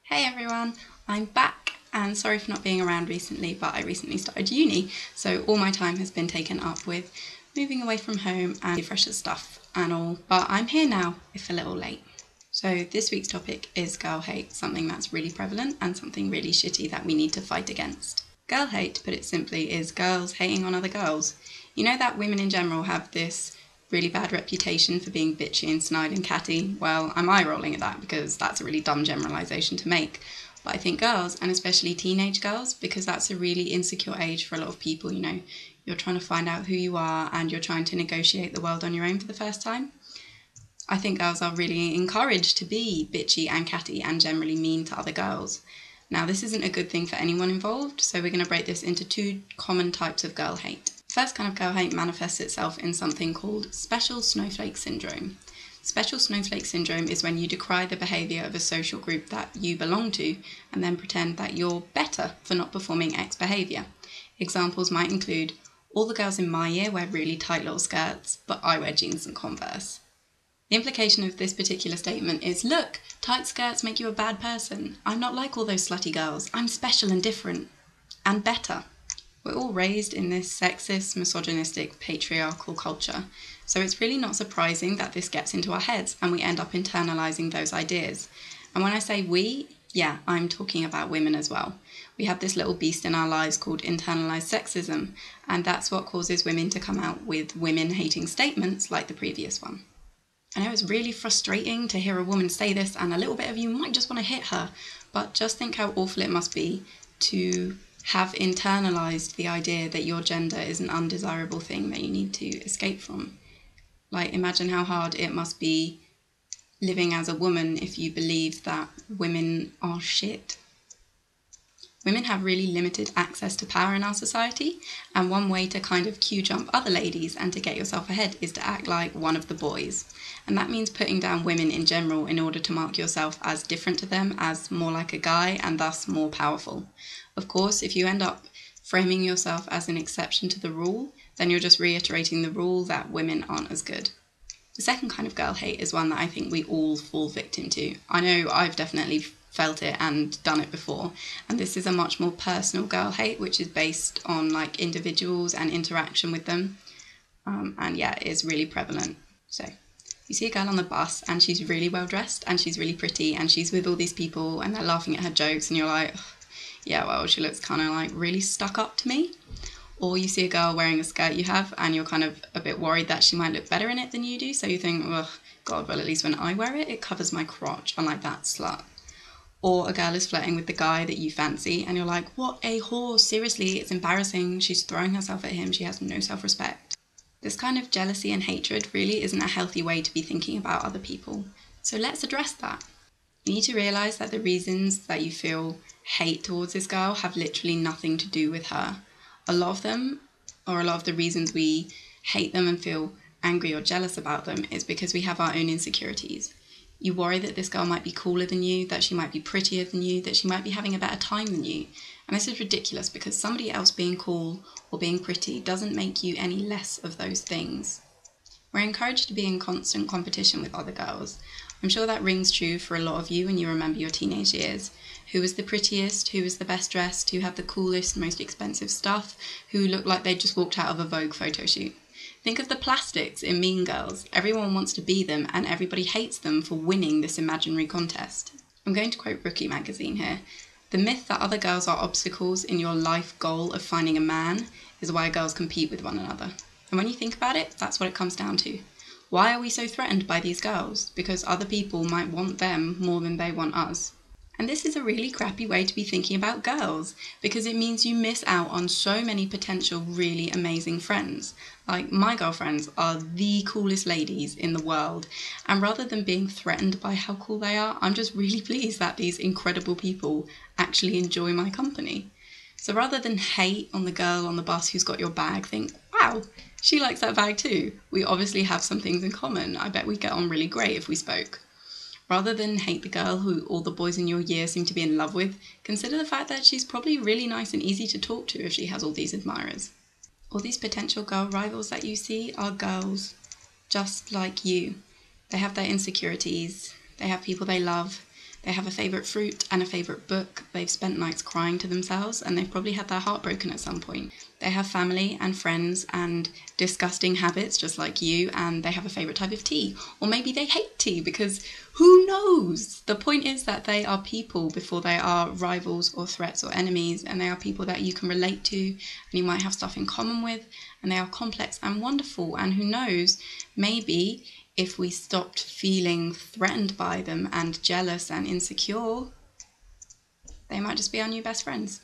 Hey everyone, I'm back and sorry for not being around recently, but I recently started uni, so all my time has been taken up with moving away from home and fresher stuff and all, but I'm here now, if a little late. So this week's topic is girl hate, something that's really prevalent and something really shitty that we need to fight against. Girl hate, to put it simply, is girls hating on other girls. You know that women in general have this really bad reputation for being bitchy and snide and catty? Well, I'm eye-rolling at that because that's a really dumb generalisation to make. But I think girls, and especially teenage girls, because that's a really insecure age for a lot of people, you know, you're trying to find out who you are and you're trying to negotiate the world on your own for the first time. I think girls are really encouraged to be bitchy and catty and generally mean to other girls. Now, this isn't a good thing for anyone involved, so we're going to break this into two common types of girl hate. The first kind of girl hate manifests itself in something called special snowflake syndrome. Special snowflake syndrome is when you decry the behaviour of a social group that you belong to and then pretend that you're better for not performing X behaviour. Examples might include, all the girls in my year wear really tight little skirts, but I wear jeans and Converse. The implication of this particular statement is, look, tight skirts make you a bad person. I'm not like all those slutty girls. I'm special and different. And better. We're all raised in this sexist, misogynistic, patriarchal culture, so it's really not surprising that this gets into our heads and we end up internalising those ideas. And when I say we, yeah, I'm talking about women as well. We have this little beast in our lives called internalized sexism, and that's what causes women to come out with women-hating statements like the previous one. I know it's really frustrating to hear a woman say this, and a little bit of you might just want to hit her, but just think how awful it must be to have internalised the idea that your gender is an undesirable thing that you need to escape from. Like, imagine how hard it must be living as a woman if you believe that women are shit. Women have really limited access to power in our society, and one way to kind of queue jump other ladies and to get yourself ahead is to act like one of the boys. And that means putting down women in general in order to mark yourself as different to them, as more like a guy, and thus more powerful. Of course, if you end up framing yourself as an exception to the rule, then you're just reiterating the rule that women aren't as good. The second kind of girl hate is one that I think we all fall victim to. I know I've definitely felt it and done it before, and this is a much more personal girl hate, which is based on like individuals and interaction with them, and yeah, it is really prevalent. So you see a girl on the bus and she's really well dressed and she's really pretty and she's with all these people and they're laughing at her jokes and you're like, yeah, well, she looks kind of like really stuck up to me. Or you see a girl wearing a skirt you have and you're kind of a bit worried that she might look better in it than you do, so you think, oh god, well, at least when I wear it, it covers my crotch, unlike that slut. Or a girl is flirting with the guy that you fancy and you're like, what a whore, seriously, it's embarrassing, she's throwing herself at him, she has no self-respect. This kind of jealousy and hatred really isn't a healthy way to be thinking about other people, so let's address that. You need to realise that the reasons that you feel hate towards this girl have literally nothing to do with her. A lot of them, or a lot of the reasons we hate them and feel angry or jealous about them, is because we have our own insecurities. You worry that this girl might be cooler than you, that she might be prettier than you, that she might be having a better time than you. And this is ridiculous because somebody else being cool or being pretty doesn't make you any less of those things. We're encouraged to be in constant competition with other girls. I'm sure that rings true for a lot of you when you remember your teenage years. Who was the prettiest, who was the best dressed, who had the coolest, most expensive stuff, who looked like they just walked out of a Vogue photo shoot. Think of the plastics in Mean Girls. Everyone wants to be them and everybody hates them for winning this imaginary contest. I'm going to quote Rookie magazine here. The myth that other girls are obstacles in your life goal of finding a man is why girls compete with one another. And when you think about it, that's what it comes down to. Why are we so threatened by these girls? Because other people might want them more than they want us. And this is a really crappy way to be thinking about girls, because it means you miss out on so many potential really amazing friends. Like, my girlfriends are the coolest ladies in the world, and rather than being threatened by how cool they are, I'm just really pleased that these incredible people actually enjoy my company. So rather than hate on the girl on the bus who's got your bag, think, wow, she likes that bag too. We obviously have some things in common. I bet we'd get on really great if we spoke. Rather than hate the girl who all the boys in your year seem to be in love with, consider the fact that she's probably really nice and easy to talk to if she has all these admirers. All these potential girl rivals that you see are girls, just like you. They have their insecurities, they have people they love, They have a favourite fruit and a favourite book. They've spent nights crying to themselves, and they've probably had their heart broken at some point. They have family and friends and disgusting habits just like you, and they have a favourite type of tea. Or maybe they hate tea, because who knows? The point is that they are people before they are rivals or threats or enemies, and they are people that you can relate to and you might have stuff in common with, and they are complex and wonderful. And who knows, maybe if we stopped feeling threatened by them and jealous and insecure, they might just be our new best friends.